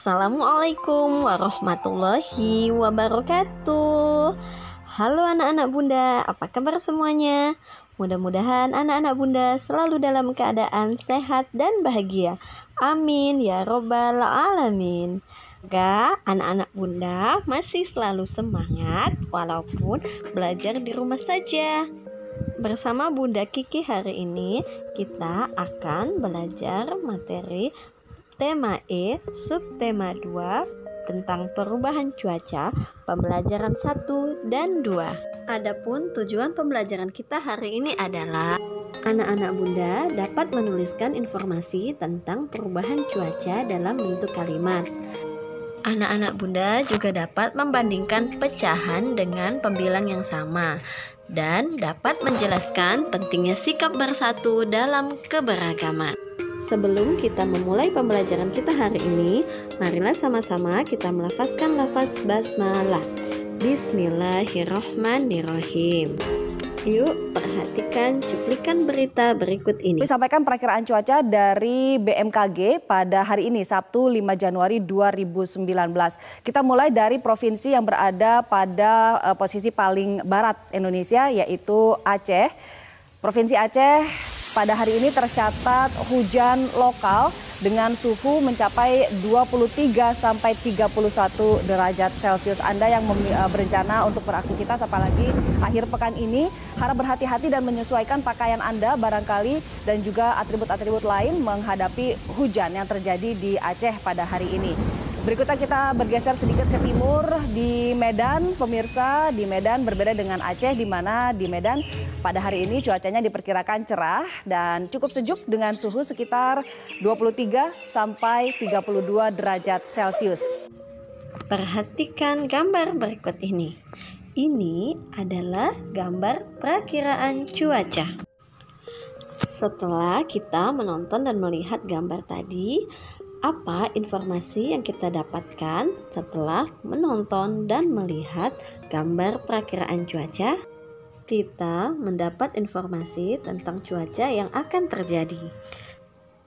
Assalamualaikum warahmatullahi wabarakatuh. Halo anak-anak bunda, apa kabar semuanya? Mudah-mudahan anak-anak bunda selalu dalam keadaan sehat dan bahagia. Amin ya robbal alamin. Semoga anak-anak bunda masih selalu semangat walaupun belajar di rumah saja. Bersama Bunda Kiki hari ini kita akan belajar materi tema E, subtema 2 tentang perubahan cuaca, pembelajaran 1 dan 2. Adapun tujuan pembelajaran kita hari ini adalah anak-anak bunda dapat menuliskan informasi tentang perubahan cuaca dalam bentuk kalimat. Anak-anak bunda juga dapat membandingkan pecahan dengan pembilang yang sama dan dapat menjelaskan pentingnya sikap bersatu dalam keberagaman. Sebelum kita memulai pembelajaran kita hari ini, marilah sama-sama kita melafazkan lafaz basmalah. Bismillahirrahmanirrahim. Yuk perhatikan cuplikan berita berikut ini. Disampaikan perakiraan cuaca dari BMKG pada hari ini Sabtu 5 Januari 2019. Kita mulai dari provinsi yang berada pada posisi paling barat Indonesia, yaitu Aceh. Provinsi Aceh pada hari ini tercatat hujan lokal dengan suhu mencapai 23 sampai 31 derajat Celcius. Anda yang berencana untuk beraktivitas apalagi akhir pekan ini, harap berhati-hati dan menyesuaikan pakaian Anda barangkali dan juga atribut-atribut lain menghadapi hujan yang terjadi di Aceh pada hari ini. Berikutnya kita bergeser sedikit ke timur di Medan, pemirsa. Di Medan berbeda dengan Aceh, di mana di Medan pada hari ini cuacanya diperkirakan cerah dan cukup sejuk dengan suhu sekitar 23 sampai 32 derajat Celcius. Perhatikan gambar berikut ini. Ini adalah gambar perakiraan cuaca. Setelah kita menonton dan melihat gambar tadi, apa informasi yang kita dapatkan setelah menonton dan melihat gambar perakiraan cuaca? Kita mendapat informasi tentang cuaca yang akan terjadi.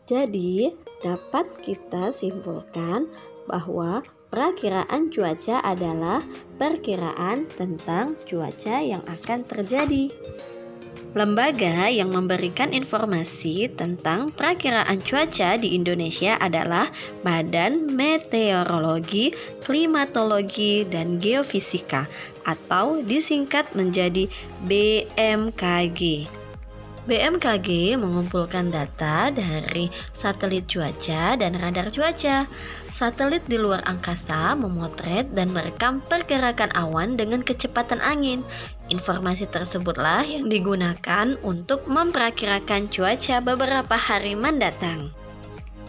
Jadi, dapat kita simpulkan bahwa perakiraan cuaca adalah perkiraan tentang cuaca yang akan terjadi. Lembaga yang memberikan informasi tentang perakiraan cuaca di Indonesia adalah Badan Meteorologi, Klimatologi, dan Geofisika atau disingkat menjadi BMKG. BMKG mengumpulkan data dari satelit cuaca dan radar cuaca. Satelit di luar angkasa memotret dan merekam pergerakan awan dengan kecepatan angin. Informasi tersebutlah yang digunakan untuk memperakirakan cuaca beberapa hari mendatang.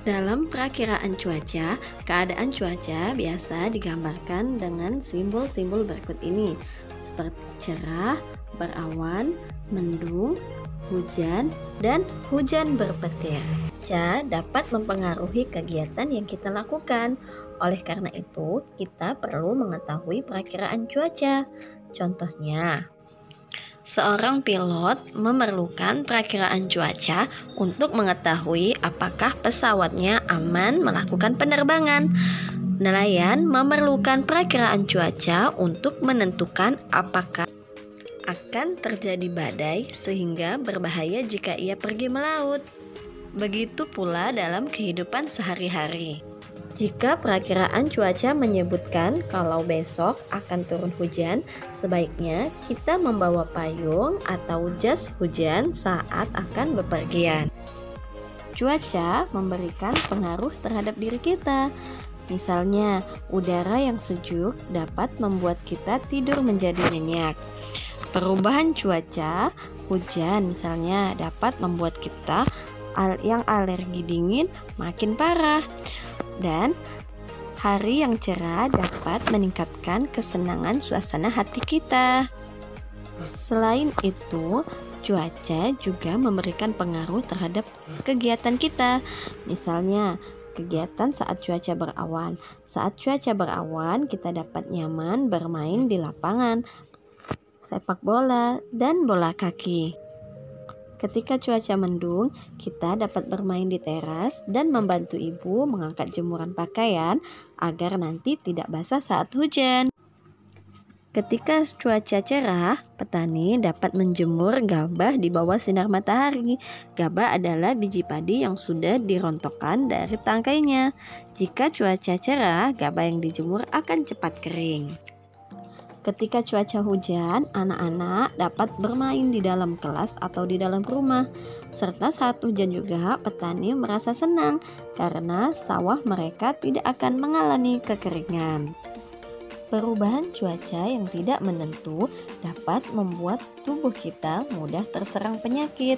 Dalam perakiraan cuaca, keadaan cuaca biasa digambarkan dengan simbol-simbol berikut ini, seperti cerah, berawan, mendung, hujan, dan hujan berpetir. Cuaca dapat mempengaruhi kegiatan yang kita lakukan. Oleh karena itu, kita perlu mengetahui perakiraan cuaca. Contohnya, seorang pilot memerlukan perakiraan cuaca untuk mengetahui apakah pesawatnya aman melakukan penerbangan. Nelayan memerlukan perakiraan cuaca untuk menentukan apakah akan terjadi badai sehingga berbahaya jika ia pergi melaut. Begitu pula dalam kehidupan sehari-hari. Jika perakiraan cuaca menyebutkan kalau besok akan turun hujan, sebaiknya kita membawa payung atau jas hujan saat akan bepergian. Cuaca memberikan pengaruh terhadap diri kita. Misalnya, udara yang sejuk dapat membuat kita tidur menjadi nyenyak. Perubahan cuaca, hujan misalnya dapat membuat kita yang alergi dingin makin parah. Dan hari yang cerah dapat meningkatkan kesenangan suasana hati kita. Selain itu, cuaca juga memberikan pengaruh terhadap kegiatan kita. Misalnya, kegiatan saat cuaca berawan. Saat cuaca berawan, kita dapat nyaman bermain di lapangan sepak bola dan bola kaki. Ketika cuaca mendung, kita dapat bermain di teras dan membantu ibu mengangkat jemuran pakaian agar nanti tidak basah saat hujan. Ketika cuaca cerah, petani dapat menjemur gabah di bawah sinar matahari. Gabah adalah biji padi yang sudah dirontokkan dari tangkainya. Jika cuaca cerah, gabah yang dijemur akan cepat kering. Ketika cuaca hujan, anak-anak dapat bermain di dalam kelas atau di dalam rumah. Serta saat hujan juga, petani merasa senang karena sawah mereka tidak akan mengalami kekeringan. Perubahan cuaca yang tidak menentu dapat membuat tubuh kita mudah terserang penyakit.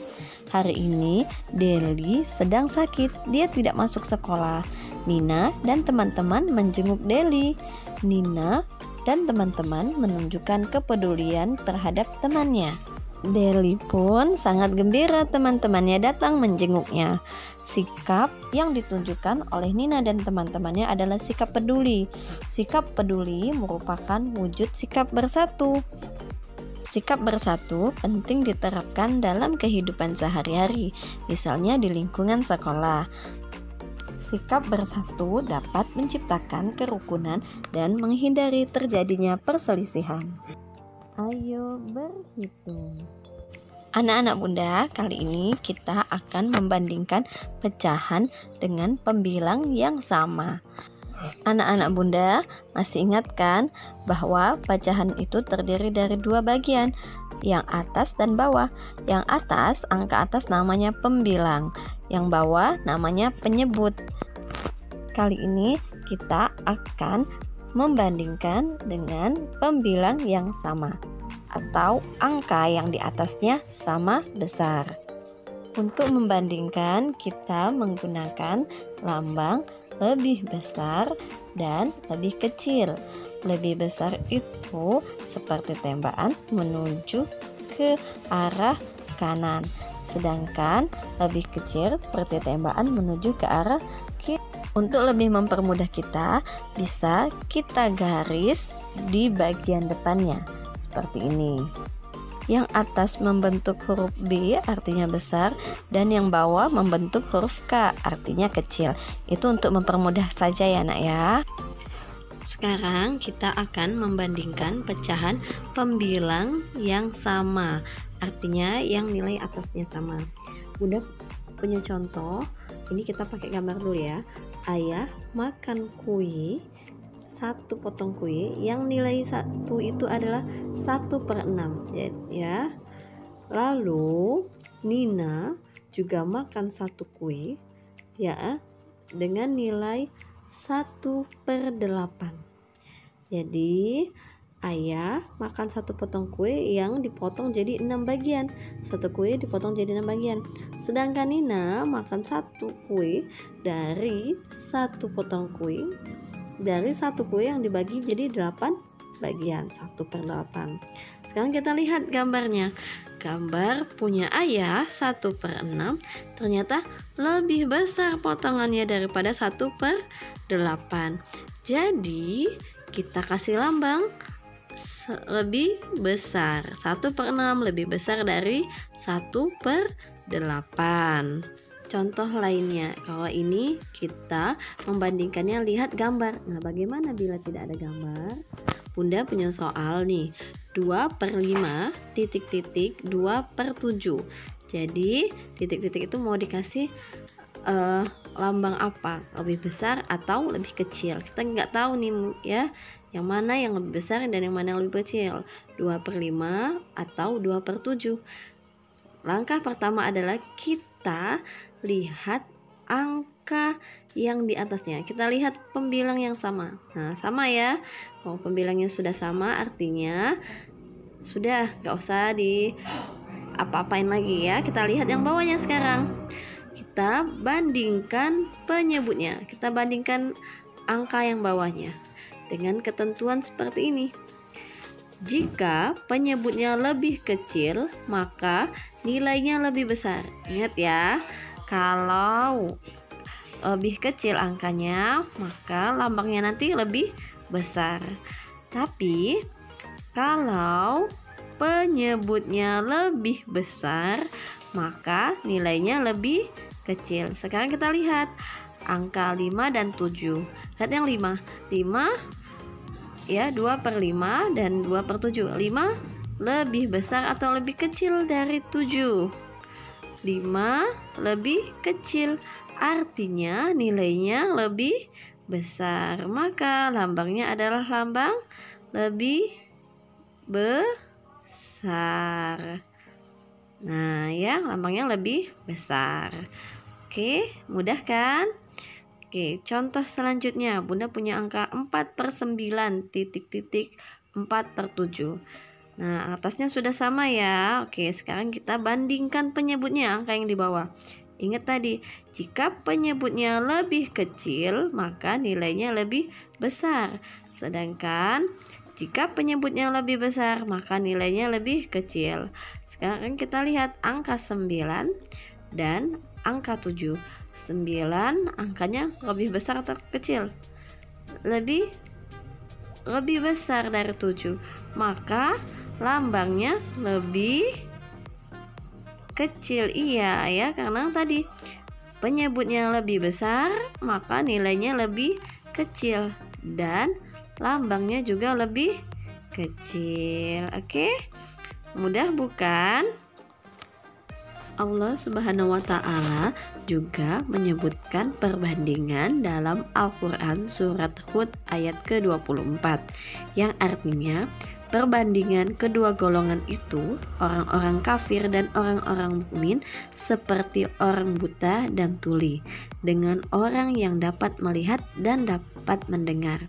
Hari ini, Deli sedang sakit. Dia tidak masuk sekolah. Nina dan teman-teman menjenguk Deli. Nina dan teman-teman menunjukkan kepedulian terhadap temannya. Deli pun sangat gembira teman-temannya datang menjenguknya. Sikap yang ditunjukkan oleh Nina dan teman-temannya adalah sikap peduli. Sikap peduli merupakan wujud sikap bersatu. Sikap bersatu penting diterapkan dalam kehidupan sehari-hari, misalnya di lingkungan sekolah. Sikap bersatu dapat menciptakan kerukunan dan menghindari terjadinya perselisihan. Ayo berhitung. Anak-anak Bunda, kali ini kita akan membandingkan pecahan dengan pembilang yang sama. Anak-anak Bunda masih ingat kan bahwa pecahan itu terdiri dari dua bagian, yang atas dan bawah. Yang atas, angka atas namanya pembilang, yang bawah namanya penyebut. Kali ini kita akan membandingkan dengan pembilang yang sama atau angka yang di atasnya sama besar. Untuk membandingkan, kita menggunakan lambang lebih besar dan lebih kecil. Lebih besar itu seperti tembakan menuju ke arah kanan, sedangkan lebih kecil seperti tembakan menuju ke arah kiri. Untuk lebih mempermudah kita, bisa kita garis di bagian depannya seperti ini. Yang atas membentuk huruf B artinya besar, dan yang bawah membentuk huruf K artinya kecil. Itu untuk mempermudah saja ya nak ya. Sekarang kita akan membandingkan pecahan pembilang yang sama, artinya yang nilai atasnya sama. Bunda punya contoh, ini kita pakai gambar dulu ya. Ayah makan kue, satu potong kue yang nilai 1 itu adalah 1/6 ya. Lalu Nina juga makan satu kue ya dengan nilai 1/8. Jadi ayah makan satu potong kue yang dipotong jadi 6 bagian. Satu kue dipotong jadi 6 bagian. Sedangkan Nina makan satu kue dari satu potong kue, dari satu kue yang dibagi jadi 8 bagian, 1/8. Sekarang kita lihat gambarnya. Gambar punya ayah 1/6 ternyata lebih besar potongannya daripada 1/8. Jadi kita kasih lambang lebih besar. 1/6 lebih besar dari 1/8. Contoh lainnya, kalau ini kita membandingkannya lihat gambar. Nah, bagaimana bila tidak ada gambar? Bunda punya soal nih, 2/5 titik-titik 2/7. Jadi titik-titik itu mau dikasih lambang apa? Lebih besar atau lebih kecil? Kita nggak tahu nih ya, yang mana yang lebih besar dan yang mana yang lebih kecil, 2/5 atau 2/7. Langkah pertama adalah kita lihat angka yang di atasnya. Kita lihat pembilang yang sama. Nah, sama ya. Kalau pembilangnya sudah sama, artinya sudah gak usah di apa-apain lagi ya. Kita lihat yang bawahnya sekarang. Kita bandingkan penyebutnya. Kita bandingkan angka yang bawahnya dengan ketentuan seperti ini. Jika penyebutnya lebih kecil, maka nilainya lebih besar. Ingat ya, kalau lebih kecil angkanya, maka lambangnya nanti lebih besar. Tapi kalau penyebutnya lebih besar, maka nilainya lebih kecil. Sekarang kita lihat angka 5 dan 7. Lihat yang 5. 5 ya, 2/5 dan 2/7. 5 lebih besar atau lebih kecil dari 7? 5 lebih kecil, artinya nilainya lebih besar. Maka lambangnya adalah lambang lebih besar. Nah ya, lambangnya lebih besar. Oke, mudah kan? Oke, contoh selanjutnya, Bunda punya angka 4/9 titik-titik 4/7. Nah, atasnya sudah sama ya. Oke, sekarang kita bandingkan penyebutnya, angka yang di bawah. Ingat tadi, jika penyebutnya lebih kecil, maka nilainya lebih besar. Sedangkan jika penyebutnya lebih besar, maka nilainya lebih kecil. Sekarang kita lihat angka 9 dan angka 7. 9 angkanya lebih besar atau kecil? Lebih besar dari 7. Maka lambangnya lebih kecil. Iya ya, karena tadi penyebutnya lebih besar, maka nilainya lebih kecil dan lambangnya juga lebih kecil. Oke, mudah bukan? Allah Subhanahu wa Ta'ala juga menyebutkan perbandingan dalam Al-Quran surat Hud ayat ke-24, yang artinya perbandingan kedua golongan itu, orang-orang kafir dan orang-orang mukmin, seperti orang buta dan tuli dengan orang yang dapat melihat dan dapat mendengar.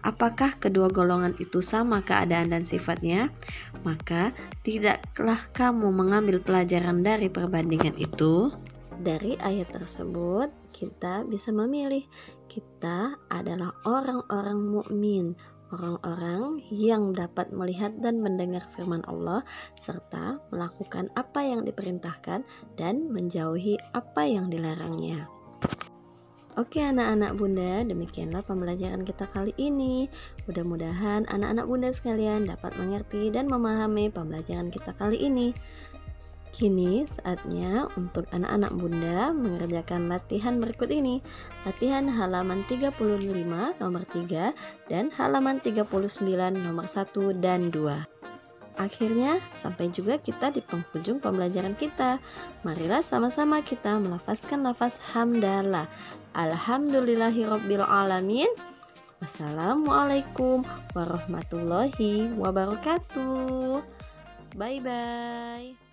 Apakah kedua golongan itu sama keadaan dan sifatnya? Maka tidaklah kamu mengambil pelajaran dari perbandingan itu? Dari ayat tersebut kita bisa memilih. Kita adalah orang-orang mukmin, orang-orang yang dapat melihat dan mendengar firman Allah serta melakukan apa yang diperintahkan dan menjauhi apa yang dilarangnya. Oke anak-anak bunda, demikianlah pembelajaran kita kali ini. Mudah-mudahan anak-anak bunda sekalian dapat mengerti dan memahami pembelajaran kita kali ini. Kini saatnya untuk anak-anak bunda mengerjakan latihan berikut ini. Latihan halaman 35 nomor 3 dan halaman 39 nomor 1 dan 2. Akhirnya sampai juga kita di penghujung pembelajaran kita. Marilah sama-sama kita melafazkan lafaz hamdalah. Alhamdulillahirabbil alamin. Wassalamualaikum warahmatullahi wabarakatuh. Bye bye.